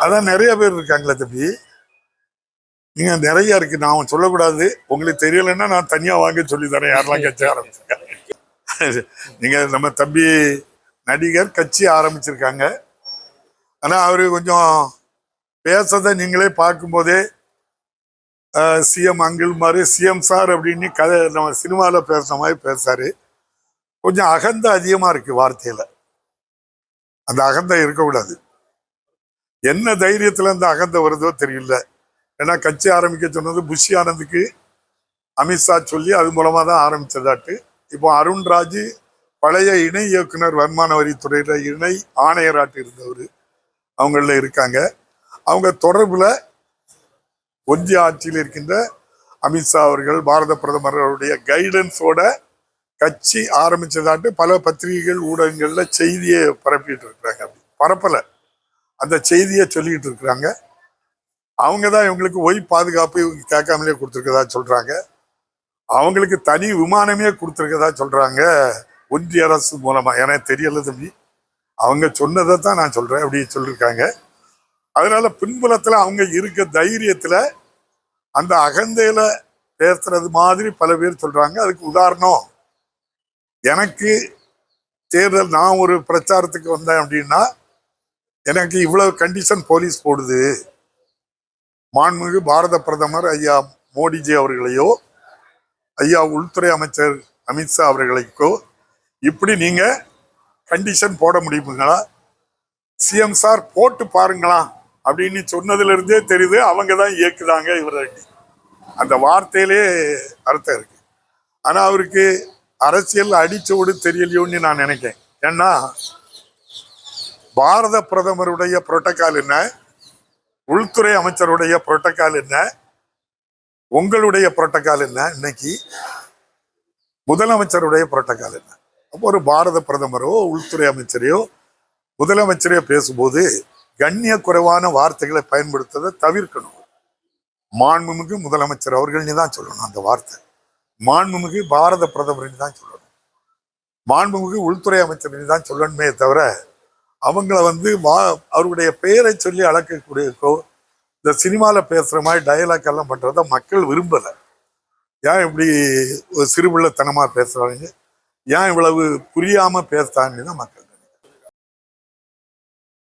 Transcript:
அதான் நிறைய பேர் இருக்காங்களே தம்பி. நீங்க நிறைய இருக்கு, நான் சொல்லக்கூடாது. உங்களுக்கு தெரியலன்னா நான் தனியா வாங்க சொல்லி தரேன் யாரெல்லாம் கட்சி ஆரம்பிச்சிருக்காங்க. நீங்க நம்ம தம்பி நடிகர் கட்சி ஆரம்பிச்சிருக்காங்க. ஆனா அவரு கொஞ்சம் பேசத நீங்களே பார்க்கும்போதே சிஎம் அங்கிள் மாதிரி சிஎம் சார் அப்படின்னு கதை நம்ம சினிமாவில் பேசுற மாதிரி பேசாரு. கொஞ்சம் அகந்த அதிகமா இருக்கு வார்த்தையில. அந்த அகந்தை இருக்கக்கூடாது. என்ன தைரியத்துல அந்த அகந்தை வருதோ தெரியல. ஏன்னா கட்சி ஆரம்பிக்க சொன்னது புஷி ஆனந்துக்கு அமித்ஷா சொல்லி அது மூலமா தான் ஆரம்பிச்சதாட்டு. இப்போ அருண்ராஜ் பழைய இணை இயக்குனர் வருமான வரித்துறையில இணை ஆணையராட்டு இருந்தவர் அவங்கள இருக்காங்க. அவங்க தொடர்புல ஒன்றிய ஆட்சியில் இருக்கின்ற அமித்ஷா அவர்கள் பாரத பிரதமருடைய கைடன்ஸோட கட்சி ஆரம்பிச்சதாட்டு பல பத்திரிகைகள் ஊடகங்கள்ல செய்தியை பரப்பிட்டு இருக்கிறாங்க. பரப்பல, அந்த செய்தியை சொல்லிட்டு இருக்கிறாங்க. அவங்கதான் இவங்களுக்கு ஒய் பாதுகாப்பு இவங்க கேட்காமலே கொடுத்துருக்கதா சொல்றாங்க. அவங்களுக்கு தனி விமானமே கொடுத்துருக்கதா சொல்றாங்க ஒன்றிய அரசு மூலமா. எனக்கு தெரியல தம்பி, அவங்க சொன்னதை தான் நான் சொல்றேன் அப்படி சொல்லியிருக்காங்க. அதனால பின்புலத்துல அவங்க இருக்க தைரியத்துல அந்த அகந்தையில பேசுறது மாதிரி பல பேர் சொல்றாங்க. அதுக்கு உதாரணம், எனக்கு தேர்தல் நான் ஒரு பிரச்சாரத்துக்கு வந்தேன் அப்படின்னா எனக்கு இவ்வளவு கண்டிஷன் போலீஸ் போடுது. மாண்புமிகு பாரத பிரதமர் ஐயா மோடிஜி அவர்களையோ ஐயா உள்துறை அமைச்சர் அமித்ஷா அவர்களுக்கோ இப்படி நீங்க கண்டிஷன் போட முடியுங்களா? சிஎம் சார் போட்டு பாருங்களா அப்படின்னு சொன்னதுல இருந்தே தெரியுது அவங்க தான் இயக்குதாங்க இவருக்கு. அந்த வார்த்தையிலே அர்த்தம் இருக்கு. ஆனா அவருக்கு அரசியல் அடிச்சோடு தெரியலையோன்னு நான் நினைக்கிறேன். ஏன்னா பாரத பிரதமருடைய புரோட்டோகால் என்ன, உள்துறை அமைச்சருடைய புரோட்டோகால் என்ன, உங்களுடைய புரோட்டோகால் என்ன, இன்னைக்கு முதலமைச்சருடைய புரோட்டோகால் என்ன? அப்போ ஒரு பாரத பிரதமரோ உள்துறை அமைச்சரையோ முதலமைச்சரையோ பேசும்போது கண்ணிய குறைவான வார்த்தைகளை பயன்படுத்துவதை தவிர்க்கணும். மாண்புமிகு முதலமைச்சர் அவர்கள்னு தான் சொல்லணும். அந்த வார்த்தை மாண்புமிகு பாரத பிரதமர்னு தான் சொல்லணும். மாண்புமிகு உள்துறை அமைச்சர்னு தான் சொல்லணுமே தவிர அவங்கள அவருடைய பெயரை சொல்லி அளக்கக்கூடியக்கோ இந்த சினிமாவில் பேசுற மாதிரி டயலாக் எல்லாம் பண்றத மக்கள் விரும்பல. ஏன் இப்படி ஒரு சிறுபிள்ளைத்தனமா பேசுறாங்க, ஏன் இவ்வளவு புரியாம பேசுறாங்கன்னு தான் மக்கள்